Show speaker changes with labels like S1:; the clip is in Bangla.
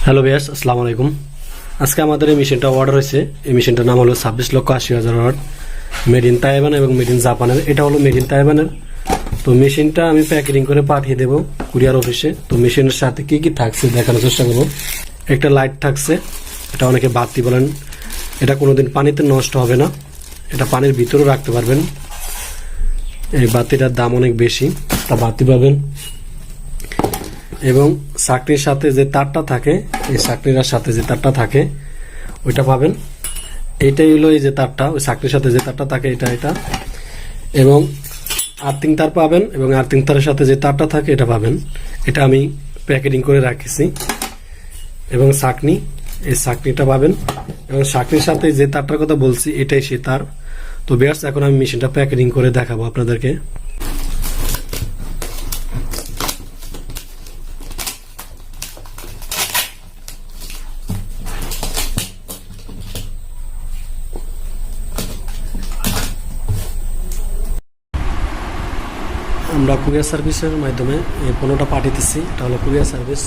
S1: হ্যালো ভিউয়ার্স, আসসালামু আলাইকুম। আজকে আমাদের এই মেশিনটা অর্ডার হয়েছে। এই মেশিনটার নাম হলো 26,80,000 ওয়াট, মেড ইন তাইওয়ান এবং মেড ইন জাপানের। এটা হলো মেড ইন তাইওয়ানের। তো মেশিনটা আমি প্যাকেটিং করে পাঠিয়ে দেবো কুরিয়ার অফিসে। তো মেশিনের সাথে কি কি থাকছে দেখানোর চেষ্টা করবো। একটা লাইট থাকছে, এটা অনেকে বাতি বলেন। এটা কোনোদিন পানিতে নষ্ট হবে না, এটা পানির ভিতরেও রাখতে পারবেন। এই বাতিটার দাম অনেক বেশি, তা বাতি পাবেন। এবং চাকরির সাথে যে তারটা থাকে, এই চাকরির সাথে যে তারটা থাকে ওইটা পাবেন। এইটাই হলো এই যে তারটা, ওই চাকরির সাথে যে তারটা থাকে এটা। এবং আর্থিং তার পাবেন, এবং আর্থিং তারের সাথে যে তারটা থাকে এটা পাবেন। এটা আমি প্যাকেটিং করে রাখছি। এবং চাকনি, এই চাকনিটা পাবেন। এবং চাকরির সাথে যে তারটার কথা বলছি এটাই সে তার। তো বেয়ার্স, এখন আমি মেশিনটা প্যাকেটিং করে দেখাবো আপনাদেরকে। আমরা কুরিয়ার সার্ভিসের মাধ্যমে এই পণ্যটা পাঠাইতেছি। এটা হলো কুরিয়ার সার্ভিস।